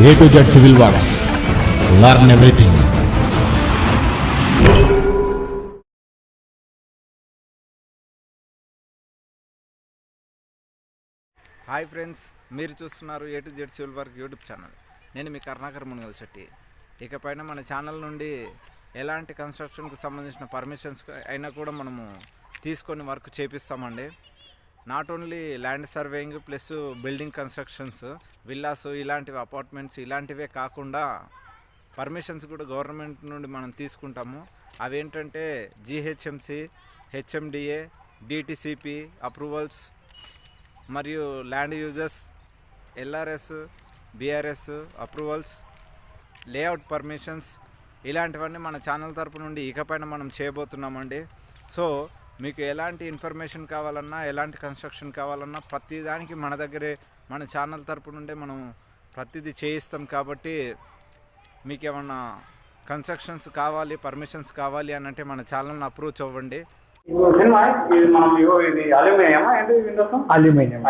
A to Z Civil Works. Learn everything. Hi friends, మీరు చూస్తున్నారు A to Z civil work YouTube channel. నేను మీ కరుణాకర్ మునిగల్ శెట్టి. ఇకపైన మన ఛానల్ నుండి ఎలాంటి కన్స్ట్రక్షన్కి సంబంధించిన పర్మిషన్స్ అయినా కూడా మనము తీసుకొని వర్క్ చేపిస్తామండి. Not only land surveying plus building constructions, villas ఇలాంటివి, అపార్ట్మెంట్స్ ఇలాంటివే కాకుండా పర్మిషన్స్ కూడా గవర్నమెంట్ నుండి మనం తీసుకుంటాము. అవేంటంటే జిహెచ్ఎంసి, హెచ్ఎండిఏ, డిటిసిపి అప్రూవల్స్ మరియు land users, LRS, BRS approvals, layout permissions ఇలాంటివన్నీ మన ఛానల్ తరపు నుండి ఇకపైన మనం చేయబోతున్నామండి. సో మీకు ఎలాంటి ఇన్ఫర్మేషన్ కావాలన్నా, ఎలాంటి కన్స్ట్రక్షన్ కావాలన్నా ప్రతిదానికి మన దగ్గరే, మన ఛానల్ తరపు నుండే మనం ప్రతిదీ చేయిస్తాం. కాబట్టి మీకు ఏమన్నా కన్స్ట్రక్షన్స్ కావాలి, పర్మిషన్స్ కావాలి అని అంటే మన ఛానల్ని అప్రోచ్ అవ్వండి. అల్యూమినియం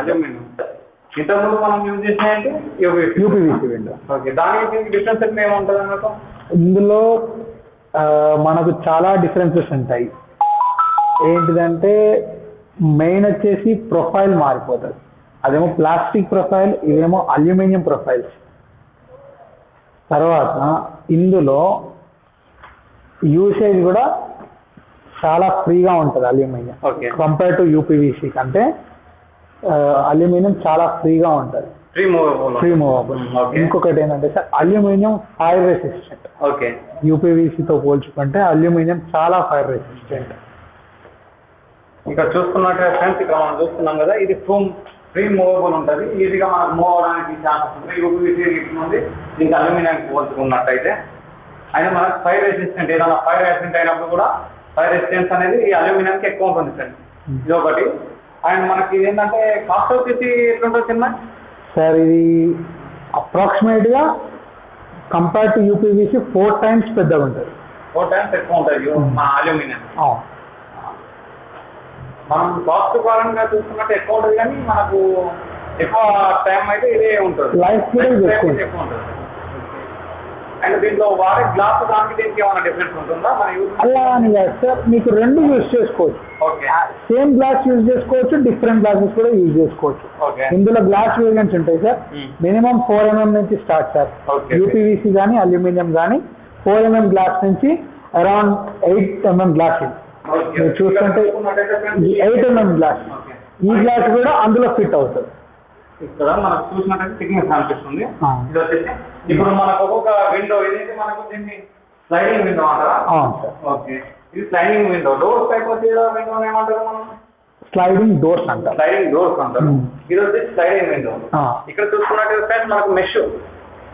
ఇంతకుముందు మనం యూజ్ చేసినాయంటే యూపీవీసీ విండో. ఓకే, దానికి డిఫరెన్స్ ఎట్లా ఏముంటుంది అన్నట్టు? ఇందులో మనకు చాలా డిఫరెన్సెస్ ఉంటాయి. ఏంటిదంటే మెయిన్ వచ్చేసి ప్రొఫైల్ మారిపోతుంది. అదేమో ప్లాస్టిక్ ప్రొఫైల్, ఇవేమో అల్యూమినియం ప్రొఫైల్స్. తర్వాత ఇందులో యూసేజ్ కూడా చాలా ఫ్రీగా ఉంటుంది aluminium. Okay, compare to UPVC కంటే అల్యూమినియం చాలా ఫ్రీగా ఉంటుంది, ఫ్రీ మూవబుల్. ఇంకొకటి ఏంటంటే sir, aluminium fire resistant. Okay, యూపీవీసీతో పోల్చుకుంటే అల్యూమినియం చాలా ఫైర్ రెసిస్టెంట్. ఇక్కడ చూసుకున్నట్టు ఫ్రెండ్స్, ఇక్కడ మనం చూస్తున్నాం కదా, ఇది ఫ్రీ మూవబుల్ ఉంటుంది, ఈజీగా మనకు మూవ్ అవడానికి ఛాన్సెస్ ఉంటుంది. యూపీవీసీ ఉంది, దీనికి అల్యూమినియానికి పోల్చుకున్నట్టయితే అయినా మనకు ఫైర్ రెసిస్టెంట్, ఏదైనా ఫైర్ యాక్సిడెంట్ అయినప్పుడు కూడా ఫైర్ రెసిస్టెన్స్ అనేది ఈ అల్యూమినియంకి ఎక్కువ ఉంటుంది ఫ్రెండ్స్. ఇది ఒకటి. అండ్ మనకి ఇది ఏంటంటే కాస్ట్ వచ్చేసి ఎట్లుంటుంది చిన్న సార్? ఇది అప్రాక్సిమేట్గా కంపేర్ టు యూపీవీసీ 4 times పెద్దగా ఉంటుంది. 4 times ఎక్కువ ఉంటుంది మన అల్యూమినియం. మనం కాస్ట్ పరంగా చూసుకున్నట్టు ఎక్కువ ఉంటుంది, కానీ మనకు ఎక్కువ టైం అయితే ఇదే ఉంటుంది, లైఫ్ కూడా ఎక్కువ ఉంటుంది. అండ్ దీంట్లో వాడే గ్లాస్ దానికి దీనికి ఏమైనా డిఫరెన్స్ ఉంటుందా? అలా అని కాదు సార్, మీకు రెండు యూజ్ చేసుకోవచ్చు. ఓకే, సేమ్ గ్లాస్ యూజ్ చేసుకోవచ్చు, డిఫరెంట్ గ్లాసెస్ కూడా యూజ్ చేసుకోవచ్చు. ఓకే, ఇందులో గ్లాస్ వేరియంట్స్ ఉంటాయి సార్. మినిమం 4 mm నుంచి స్టార్ట్ సార్. యూపీవీసీ కానీ అల్యూమినియం కానీ 4 mm గ్లాస్ నుంచి అరౌండ్ 8 mm గ్లాస్. మీరు చూస్తుంటే 8 mm గ్లాస్. ఈ గ్లాస్ కూడా అందులో ఫిట్ అవుతుంది. ఇక్కడ మనకు చూసినట్టయితే థిక్నెస్ అనిపిస్తుంది. ఇది వచ్చేసి ఇప్పుడు మనకు ఒక్కొక్క విండో, ఏదైతే మనకు దీన్ని స్లైడింగ్ విండో అంటారా? ఓకే, ఇది స్లైడింగ్ విండో. డోర్స్ టైప్ వచ్చే విండో ఏమంటారు మనం? స్లైడింగ్ డోర్స్ అంటారు. స్లైడింగ్ డోర్స్ అంటారు. ఇది వచ్చేసి స్లైడింగ్ విండో. ఇక్కడ చూసుకున్నట్టయితే మనకు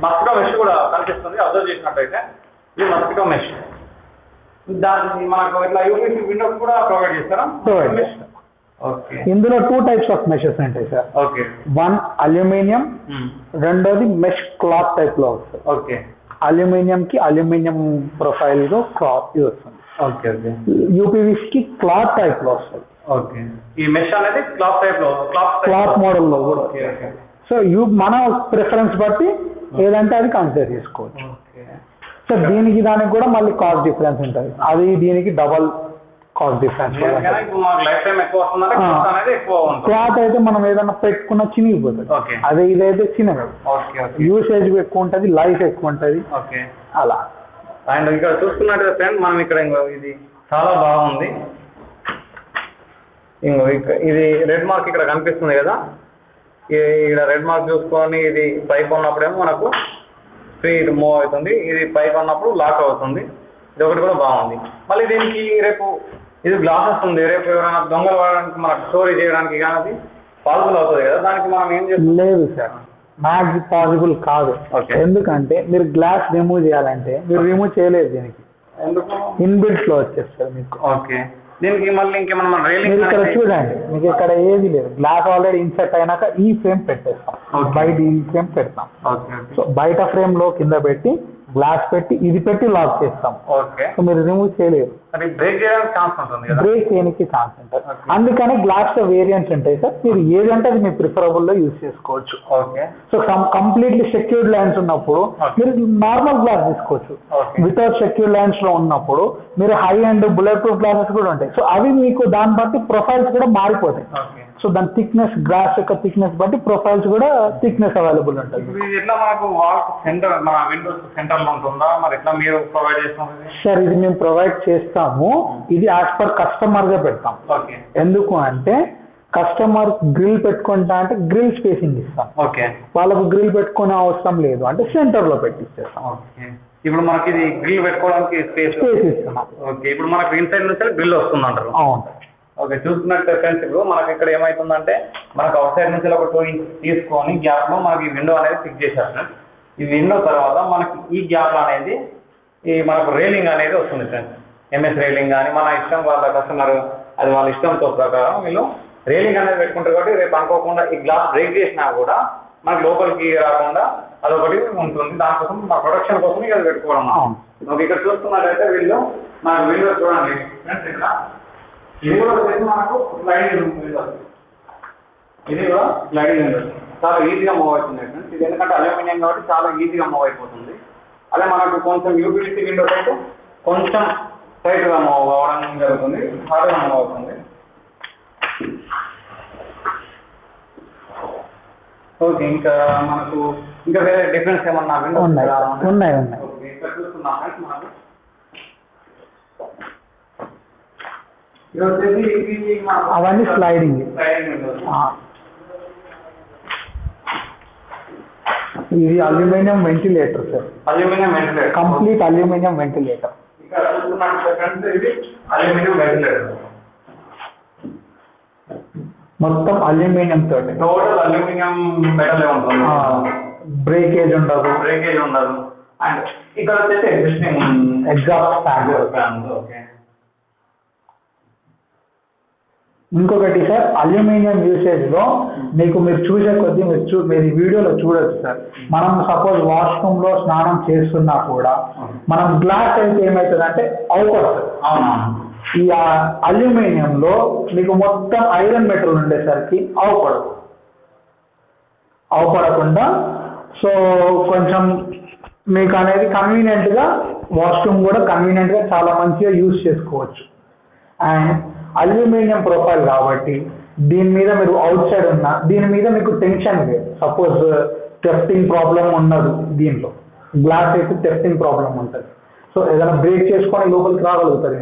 మస్కిటో మెష్ కూడా కనిపిస్తుంది. అబ్జర్వ్ చేసినట్టయితే ఇది మస్కిటో మెష్. దాన్ని మనకు ఇట్లా యూపీవీసీ విండోస్ కూడా ప్రొవైడ్ చేస్తారా? ప్రొవైడ్ చేస్తారు. ఓకే, ఇందులో 2 types ఆఫ్ మెషెస్ ఉంటాయి సార్. ఓకే, వన్ అల్యూమినియం, రెండోది మెష్ క్లాత్ టైప్ లో వస్తుంది. ఓకే, అల్యూమినియం కి అల్యూమినియం ప్రొఫైల్ లో క్లాత్ వస్తుంది. ఓకే, ఓకే, యూపీవీసీ కి క్లాత్ టైప్ లో వస్తుంది. ఓకే, ఈ మెష్ అనేది క్లాత్ టైప్ లో, క్లాత్ మోడల్ లో కూడా. Okay, okay. సో మన ప్రిఫరెన్స్ బట్టి ఏదంటే అది కన్సిడర్ చేసుకోవచ్చు. సో దీనికి దానికి కూడా మళ్ళీ కాస్ట్ డిఫరెన్స్ ఉంటుంది. అది దీనికి డబల్ కాస్ట్ డిఫరెన్స్. క్లాత్ అయితే మనం ఏదైనా పెట్టుకున్న చినిగిపోతుంది, అదే ఇదైతే చిన్నగా. యూసేజ్ ఎక్కువ ఉంటుంది, లైఫ్ ఎక్కువ ఉంటుంది. అలా. అండ్ ఇక్కడ చూసుకున్నట్టు ఫ్రెండ్, మనం ఇక్కడ ఇది చాలా బాగుంది. ఇది రెడ్ మార్క్ ఇక్కడ కనిపిస్తుంది కదా, ఇక్కడ రెడ్ మార్క్ చూసుకొని ఇది పైప్ ఉన్నప్పుడేమో మనకు ఫ్రీ మూవ్ అవుతుంది, ఇది పైప్ ఉన్నప్పుడు లాక్ అవుతుంది. ఇది ఒకటి కూడా బాగుంది. మళ్ళీ దీనికి రేపు ఇది గ్లాసెస్ ఉంది, రేపు ఎవరైనా దొంగలు వాడడానికి, మనకు స్టోరేజ్ చేయడానికి కానీ పాసిబుల్ అవుతుంది కదా, దానికి మనం ఏం చేస్తాం? లేదు సార్, మ్యాక్స్ పాసిబుల్ కాదు. ఎందుకంటే మీరు గ్లాస్ రిమూవ్ చేయాలంటే మీరు రిమూవ్ చేయలేదు, దీనికి ఎందుకు ఇన్బిల్ట్ లో వచ్చేస్తారు మీకు. ఓకే, దీనికి మళ్ళీ ఇంకేమన్నా రైలింగ్ ఇక్కడ చూడండి, మీకు ఇక్కడ ఏది లేదు. గ్లాస్ ఆల్రెడీ ఇన్సెట్ అయినాక ఈ ఫ్రేమ్ పెట్టేస్తాం, బయట ఈ ఫ్రేమ్ పెడతాం. సో బయట ఫ్రేమ్ లో కింద పెట్టి గ్లాస్ పెట్టి ఇది పెట్టి లాక్ చేస్తాం. ఓకే. సో మీరు రిమూవ్ చేయలేరు. అది బ్రేక్ చేయడానికి ఛాన్స్ ఉంటుంది కదా? బ్రేక్ చేయడానికి ఛాన్స్ ఉంటుంది. అందుకని గ్లాస్ లో వేరియంట్స్ ఉంటాయి సార్. మీరు ఏదంటే అది మీ ప్రిఫరబుల్ లో యూజ్ చేసుకోవచ్చు. Okay. So completely secured lines ఉన్నప్పుడు మీరు నార్మల్ గ్లాస్ తీసుకోవచ్చు. వితౌట్ సెక్యూర్డ్ లైన్స్ లో ఉన్నప్పుడు మీరు high and bullet proof glasses కూడా ఉంటాయి. సో అవి మీకు దాన్ని బట్టి ప్రొఫైల్స్ కూడా మారిపోతాయి. సో దాని థిక్నెస్, గ్లాస్ యొక్క థిక్నెస్ బట్టి ప్రొఫైల్స్ కూడా థిక్నెస్ అవైలబుల్ ఉంటుంది. ఎట్లా మనకు వాల్ సెంటర్ మన విండోస్ సెంటర్ లో ఉంటుందా, మరి ఎట్లా మీరు ప్రొవైడ్ చేస్తాం? సార్ ఇది మేము ప్రొవైడ్ చేస్తాము. ఇది యాజ్ పర్ కస్టమర్ గా పెడతాం. ఎందుకు అంటే కస్టమర్ గ్రిల్ పెట్టుకుంటా అంటే గ్రిల్ స్పేసింగ్ ఇస్తాం. ఓకే. వాళ్ళకు గ్రిల్ పెట్టుకునే అవసరం లేదు అంటే సెంటర్ లో పెట్టిస్తాం. ఓకే. ఇప్పుడు మనకి ఇది గ్రిల్ పెట్టుకోవడానికి స్పేస్ ఇస్తున్నాం. ఓకే. ఇప్పుడు మనకు ఇన్సైడ్ నుంచి గ్రిల్ వస్తుంది అంటారు. అవును. ఓకే. చూసుకున్నట్టు ఫ్రెండ్స్, ఇప్పుడు మనకి ఇక్కడ ఏమవుతుందంటే మనకు అవుట్ సైడ్ నుంచి ఒక 2 ఇంచ్ తీసుకొని గ్యాప్ లో మనకి విండో అనేది ఫిక్స్ చేశారు ఫ్రెండ్స్. ఈ విండో తర్వాత మనకి ఈ గ్యాప్ అనేది ఈ మనకు రైలింగ్ అనేది వస్తుంది ఫ్రెండ్స్. ఎంఎస్ రైలింగ్ కానీ మన ఇష్టం, వాళ్ళ కస్టమర్ అది వాళ్ళ ఇష్టంతో ప్రకారం వీళ్ళు రైలింగ్ అనేది పెట్టుకుంటారు. కాబట్టి రేపు అనుకోకుండా ఈ గ్లాస్ బ్రేక్ చేసినా కూడా మనకి లోపలికి రాకుండా అదొకటి ఉంటుంది. దానికోసం మా ప్రొడక్షన్ కోసం ఇది పెట్టుకోవడం. ఓకే. ఇక్కడ చూస్తున్నట్టయితే వీళ్ళు మన విండో చూడండి ఫ్రెండ్స్, ఇక్కడ ఇది కూడా వచ్చేసి మనకు స్లైడింగ్ విండో. ఇది కూడా స్లైడింగ్ విండో చాలా ఈజీగా మూవ్ అవుతుంది ఫ్రెండ్స్. ఇది ఎందుకంటే అల్యూమినియం కాబట్టి చాలా ఈజీగా మూవ్ అయిపోతుంది. అదే మనకు కొంచెం యూపీవీసీ విండోస్ అయితే కొంచెం టైట్గా మూవ్ అవ్వడం జరుగుతుంది, హార్డ్గా మూవ్ అవుతుంది. ఓకే. ఇంకా మనకు ఇంకా వేరే డిఫరెన్స్ ఏమన్నా ఉన్నాయి. ఓకే. ఇక్కడ చూస్తున్నాం ఫ్రెండ్స్, మనకు అవన్నీ స్లైడింగ్. ఇది aluminium ventilator sir. Aluminium ventilator, complete aluminium ventilator. ఇక్కడ చూస్తున్నట్టు ఇది అల్యూమినియం వెంటిలేటర్, మొత్తం అల్యూమినియం తోటి. టోటల్ అల్యూమినియం మెటల్ ఉంటుంది. బ్రేకేజ్ ఉండదు. అండ్ ఇక్కడ వచ్చేసి ఎగ్జిస్టింగ్ ఎగ్జాస్ట్ ఫ్యాన్. ఓకే. ఇంకొకటి సార్, అల్యూమినియం యూసేజ్ లో మీకు మీరు చూసే కొద్దీ మీరు ఈ వీడియోలో చూడొచ్చు సార్. మనం సపోజ్ వాష్రూమ్ లో స్నానం చేస్తున్నా కూడా మనం గ్లాస్ అయితే ఏమవుతుందంటే అవుపడుతుంది. ఈ అల్యూమినియం లో మీకు మొత్తం ఐరన్ మెటల్ ఉండేసరికి అవపడకుండా సో కొంచెం మీకు అనేది కన్వీనియంట్ గా వాష్రూమ్ కూడా కన్వీనియంట్ గా చాలా మంచిగా యూజ్ చేసుకోవచ్చు. అండ్ అల్యూమినియం ప్రొఫైల్ కాబట్టి దీని మీద మీరు అవుట్ సైడ్ ఉన్నా దీని మీద మీకు టెన్షన్ లేదు. సపోజ్ టెఫ్టింగ్ ప్రాబ్లం ఉండదు. దీంట్లో గ్లాస్ అయితే టెఫ్టింగ్ ప్రాబ్లం ఉంటుంది. సో ఏదైనా బ్రేక్ చేసుకొని లోపలికి రాగలుగుతారు.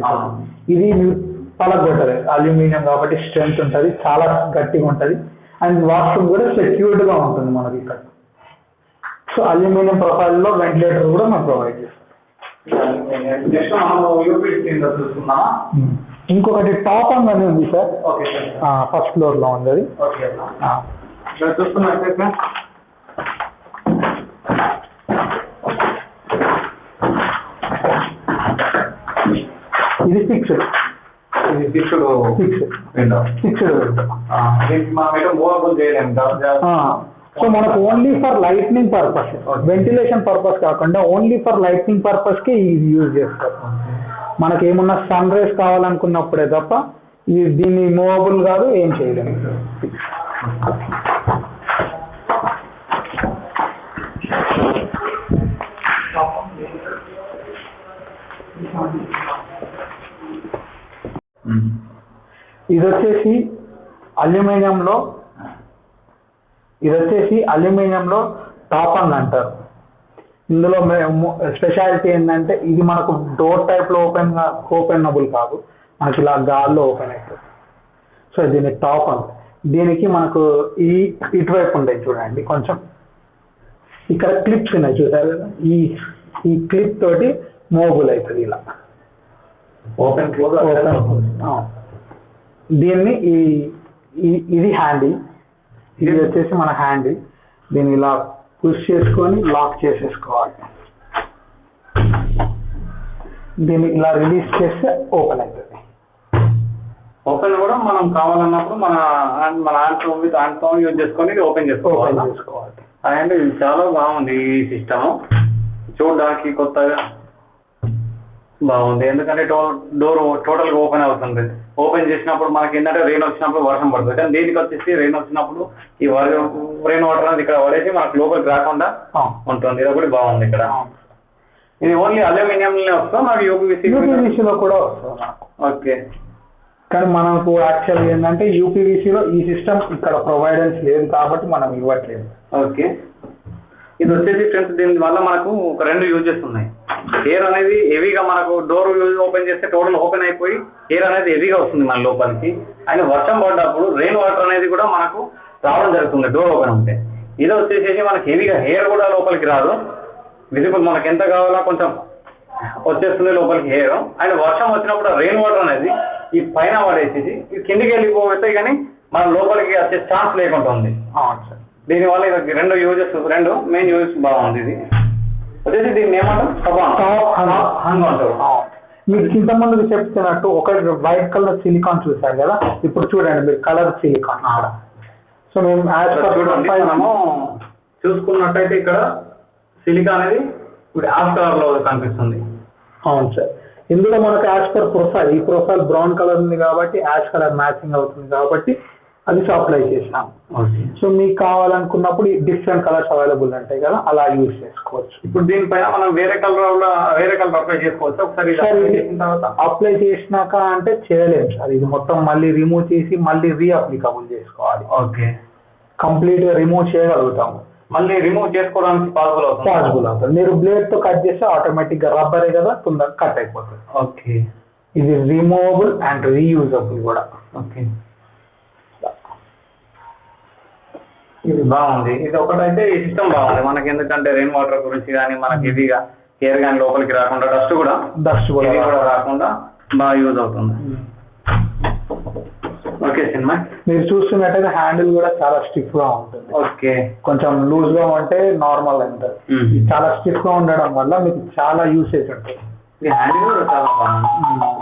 ఇది మీరు పలగొట్టదు. అల్యూమినియం కాబట్టి స్ట్రెంత్ ఉంటుంది, చాలా గట్టిగా ఉంటుంది. అండ్ వాష్రూమ్ కూడా సెక్యూర్డ్గా ఉంటుంది మనకి ఇక్కడ. సో అల్యూమినియం ప్రొఫైల్లో వెంటిలేటర్ కూడా మనం ప్రొవైడ్ చేస్తాం. ఇంకొకటి టాప్ అంగ్ అని ఉంది సార్. ఫస్ట్ ఫ్లోర్ లో ఉంది. అది చూస్తున్నట్లయితే ఇది ఫిక్స్డ్ విండో. మూవబుల్ చేయలేము. సో మనకు only for lightning purpose, ventilation purpose కాకుండా ఓన్లీ ఫర్ లైట్నింగ్ పర్పస్ కి ఇది యూజ్ చేస్తారు. మనకి ఏమన్నా సన్ రైస్ కావాలనుకున్నప్పుడే తప్ప దీన్ని మూవబుల్ కాదు, ఏం చేయలేము. ఇది వచ్చేసి అల్యూమినియంలో టాప్ అంగ్ అంటారు. ఇందులో స్పెషాలిటీ ఏంటంటే ఇది మనకు డోర్ టైప్ లో ఓపెనబుల్ కాదు, మనకి ఇలా గాల్లో ఓపెన్ అవుతుంది. సో దీని టాప్ అంగ్. దీనికి మనకు ఇటువైపు ఉంటాయి చూడండి, కొంచెం ఇక్కడ క్లిప్స్ ఉన్నాయి చూసారు కదా, ఈ క్లిప్ తోటి మూవబుల్ అవుతుంది ఇలా ఓపెన్. దీన్ని ఇది హ్యాండిల్, ఇది వచ్చేసి మన హ్యాండిల్. దీన్ని ఇలా పుష్ చేసుకొని లాక్ చేసేసుకోవాలి. దీన్ని ఇలా రిలీజ్ చేస్తే ఓపెన్ అవుతుంది. ఓపెన్ కూడా మనం కావాలన్నప్పుడు మన హ్యాండ్తో యూజ్ చేసుకొని ఓపెన్ చేసుకోవాలి. అండ్ ఇది చాలా బాగుంది ఈ సిస్టమ్. చూడడానికి కొత్తగా బాగుంది. ఎందుకంటే డోర్ టోటల్గా ఓపెన్ అవుతుంది. ఓపెన్ చేసినప్పుడు మనకి ఏంటంటే రెయిన్ వచ్చినప్పుడు వర్షం పడుతుంది. కానీ దీనికి వచ్చేసి రెయిన్ వచ్చినప్పుడు ఈ రెయిన్ వాటర్ అనేది ఇక్కడ పడేసి మనకు లోపలికి రాకుండా ఉంటుంది. ఇది ఒకటి బాగుంది ఇక్కడ. ఇది ఓన్లీ అల్యూమినియంలోనే వస్తుందా నాకు యూపీవీసీలో కూడా వస్తుంది. ఓకే. కానీ మనకు యాక్చువల్గా ఏంటంటే యూపీవీసీలో ఈ సిస్టమ్ ఇక్కడ ప్రొవైడెన్స్ లేదు కాబట్టి మనం ఇవ్వట్లేదు. ఓకే. ఇది వచ్చేసి ఫ్రెండ్స్ దీని వల్ల మనకు ఒక 2 యూజెస్ ఉన్నాయి. ఎయిర్ అనేది హెవీగా మనకు డోర్ ఓపెన్ చేస్తే టోటల్ ఓపెన్ అయిపోయి ఎయిర్ అనేది హెవీగా వస్తుంది మన లోపలికి. అండ్ వర్షం పడ్డప్పుడు రెయిన్ వాటర్ అనేది కూడా మనకు రావడం జరుగుతుంది డోర్ ఓపెన్ ఉంటే. ఇది వచ్చేసి మనకి హెవీగా ఎయిర్ కూడా లోపలికి రాదు. విజిబుల్ మనకి ఎంత కావాలో కొంచెం వచ్చేస్తుంది లోపలికి ఎయిర్. అండ్ వర్షం వచ్చినప్పుడు రెయిన్ వాటర్ అనేది ఈ పైన పడేసేసి ఈ కిందికి వెళ్ళిపోతే కానీ మన లోపలికి వచ్చే ఛాన్స్ లేకుండా ఉంది. దీనివల్ల ఇది 2 యూజెస్, 2 మెయిన్ యూజెస్ బాగుంది. ఇది వచ్చేసి దీన్ని ఏమంటారు హంగ్ అంటారు. మీకు ఇంతకుముందు చెప్తున్నట్టు ఒక వైట్ కలర్ సిలికాన్ చూసారు కదా, ఇప్పుడు చూడండి మీరు కలర్ సిలికాన్. సో మేము చూడండి మనము చూసుకున్నట్టయితే ఇక్కడ సిలికాన్ అనేది ఇప్పుడు యాష్ కలర్ లో కనిపిస్తుంది. అవును సార్. ఇందులో మనకు యాష్ పర్ ప్రొఫైల్, ఈ ప్రొఫైల్ బ్రౌన్ కలర్ ఉంది కాబట్టి యాష్ కలర్ మ్యాచింగ్ అవుతుంది కాబట్టి అది సప్లై చేసినాం. సో మీకు కావాలనుకున్నప్పుడు డిఫరెంట్ కలర్స్ అవైలబుల్ ఉంటాయి కదా, అలా యూజ్ చేసుకోవచ్చు. ఇప్పుడు దీనిపైన మనం వేరే కలర్ అప్లై చేసుకోవచ్చు. ఒకసారి అప్లై చేసినాక అంటే చేయలేము సార్, ఇది మొత్తం మళ్ళీ రిమూవ్ చేసి మళ్ళీ రీఅప్లికబుల్ చేసుకోవాలి. ఓకే. కంప్లీట్ గా రిమూవ్ చేయగలుగుతాము. మళ్ళీ రిమూవ్ చేసుకోవడానికి పాసిబుల్ అవుతుంది. మీరు బ్లేడ్ తో కట్ చేస్తే ఆటోమేటిక్ గా రబ్బరే కదా, తొందరగా కట్ అయిపోతుంది. ఓకే. ఇది రిమూవబుల్ అండ్ రీయూజబుల్ కూడా. ఓకే. ఇది బాగుంది. ఇది ఒకటైతే ఈ సిస్టమ్ బాగుంది మనకి. ఎందుకంటే రెయిన్ వాటర్ గురించి కానీ మనకి హెవీగా ఎయిర్ కానీ లోపలికి రాకుండా డస్ట్ కూడా రాకుండా బాగా యూజ్ అవుతుంది. Okay cinema. మీరు చూస్తున్నట్టయితే హ్యాండిల్ కూడా చాలా స్టిఫ్ గా ఉంటుంది. ఓకే. కొంచెం లూజ్ గా ఉంటే నార్మల్ ఉంటుంది. చాలా స్టిఫ్ గా ఉండడం వల్ల మీకు చాలా యూసేజ్ ఉంటుంది. ఈ హ్యాండిల్ కూడా చాలా బాగుంది.